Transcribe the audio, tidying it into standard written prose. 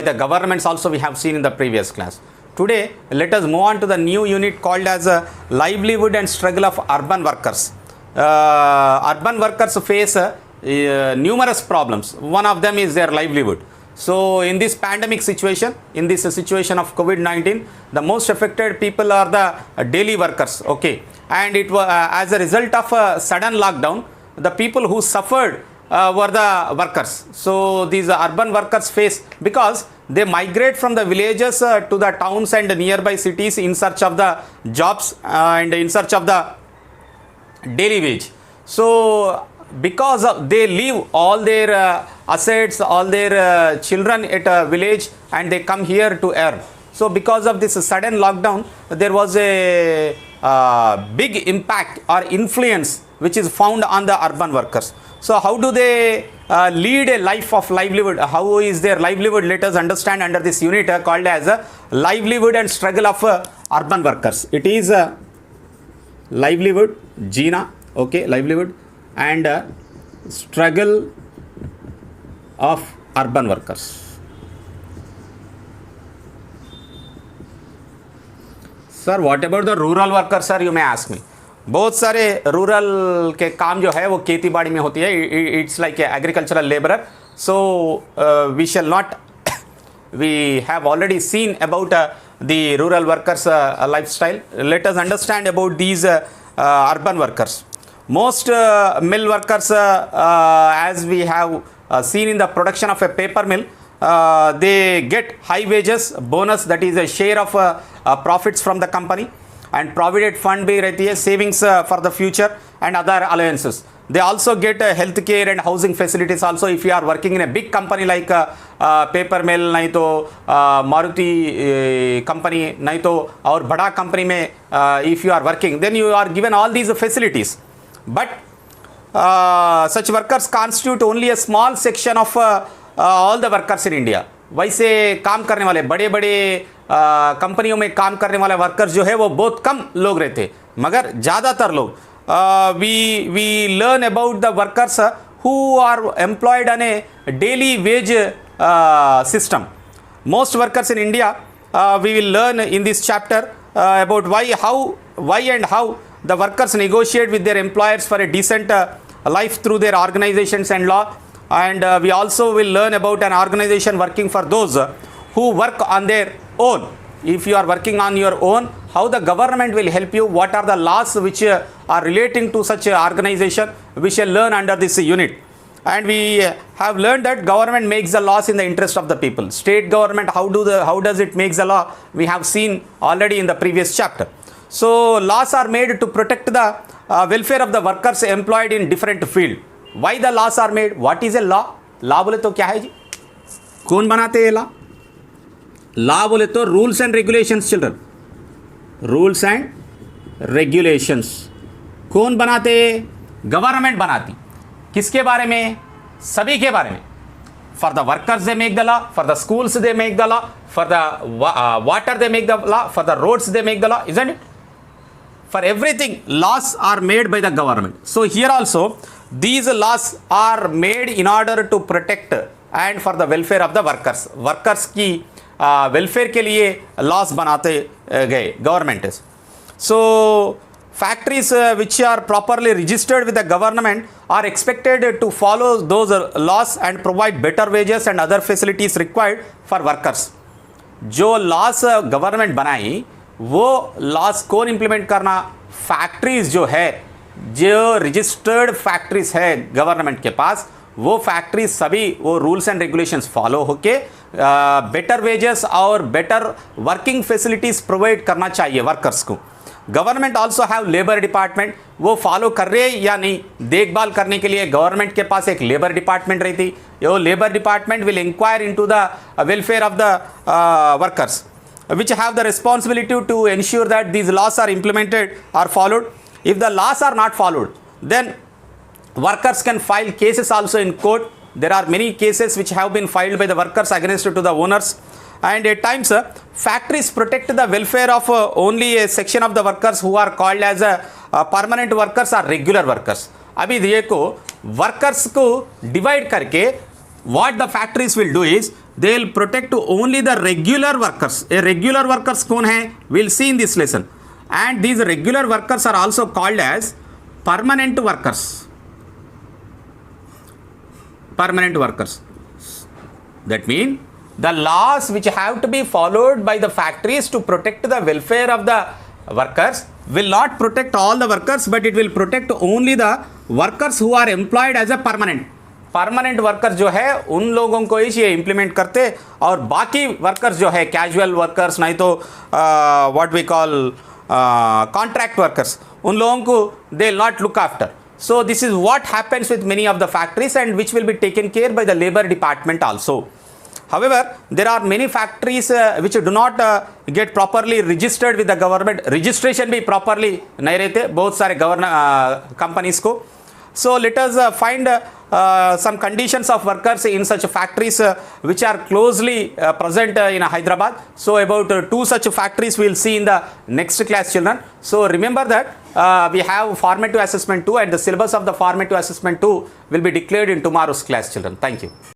the governments also we have seen in the previous class. Today, let us move on to the new unit called as livelihood and struggle of urban workers. Urban workers face numerous problems. One of them is their livelihood. So in this pandemic situation, in this situation of COVID-19, the most affected people are the daily workers. Okay, and it was as a result of a sudden lockdown, the people who suffered were the workers. So these urban workers face, because they migrate from the villages to the towns and nearby cities in search of the jobs and in search of the daily wage. So because they leave all their assets, all their children at a village, and they come here to earn. So because of this sudden lockdown, there was a big impact or influence which is found on the urban workers. So how do they lead a life of livelihood? How is their livelihood? Let us understand under this unit called as livelihood and struggle of urban workers. It is livelihood, Gina, okay, livelihood and struggle of urban workers. Sir, what about the rural workers, sir? You may ask me. बहुत सारे rural के काम जो है वो खेती बाड़ी में होती है. It's like agricultural labourer. So we shall not, we have already seen about the rural workers lifestyle. Let us understand about these urban workers. Most mill workers, as we have seen in the production of a paper mill, they get high wages, bonus, that is a share of profits from the company, and provident fund bhi rehti hai, savings for the future and other allowances. They also get health care and housing facilities also if you are working in a big company like paper mill, nahi to Maruti company, nahi to aur bada company mein if you are working, then you are given all these facilities. But such workers constitute only a small section of all the workers in India. वैसे काम करने वाले बड़े बड़े कंपनियों में काम करने वाले वर्कर्स जो है वो बहुत कम लोग रहते, मगर ज़्यादातर लोग we learn about the workers who are employed on a daily wage system. Most workers in India, we will learn in this chapter about why and how the workers negotiate with their employers for a decent life through their organizations and law. And we also will learn about an organization working for those who work on their own. If you are working on your own, how the government will help you, what are the laws which are relating to such organization, we shall learn under this unit. And we have learned that government makes the laws in the interest of the people. State government, how does it make the law? We have seen already in the previous chapter. So laws are made to protect the welfare of the workers employed in different field. Why the laws are made? What is a law? law बोले तो क्या है जी? कौन बनाते हैं law? law बोले तो rules and regulations children. rules and regulations कौन बनाते? गवर्नमेंट बनाती. किसके बारे में? सभी के बारे में. For the workers they make the law, for the schools they make the law, for the water they make the law, for the roads they make the law, isn't it? For everything laws are made by the government. So here also these laws are made in order to protect and for the welfare of the workers. Workers की welfare के लिए laws बनाते गए government is. So factories which are properly registered with the government are expected to follow those laws and provide better wages and other facilities required for workers. जो laws government बनाई वो loss कौन implement करना? Factories जो है, जो registered factories है government के पास, वो फैक्ट्रीज सभी वो रूल्स एंड रेगुलेशंस फॉलो होके बेटर वेजेस और बेटर वर्किंग फैसिलिटीज प्रोवाइड करना चाहिए वर्कर्स को. Government also have labour department. वो फॉलो कर रहे हैं या नहीं, देखभाल करने के लिए गवर्नमेंट के पास एक लेबर डिपार्टमेंट रहती. वो labour department will inquire into the welfare of the workers, which have the responsibility to ensure that these laws are implemented or followed. If the laws are not followed, then workers can file cases also in court. There are many cases which have been filed by the workers against to the owners. And at times factories protect the welfare of only a section of the workers who are called as permanent workers or regular workers. अभी देखो workers को divide करके what the factories will do is they will protect only the regular workers. A regular workers कौन है? We'll see in this lesson. And these regular workers are also called as permanent workers. Permanent workers. That means the laws which have to be followed by the factories to protect the welfare of the workers will not protect all the workers, but it will protect only the workers who are employed as a permanent workers जो है उन लोगों को ही ये implement करते, और बाकी workers जो है कैजुअल वर्कर्स, नहीं तो what we call contract workers, उन लोगों को they will not look after. So this is what happens with many of the factories and which will be taken care by the labor department also. However, there are many factories which do not get properly registered with the government. Registration भी properly नहीं रहते बहुत सारे companies को. So let us find some conditions of workers in such factories which are closely present in Hyderabad. So about 2 such factories we will see in the next class, children. So remember that we have formative assessment 2 and the syllabus of the formative assessment 2 will be declared in tomorrow's class, children. Thank you.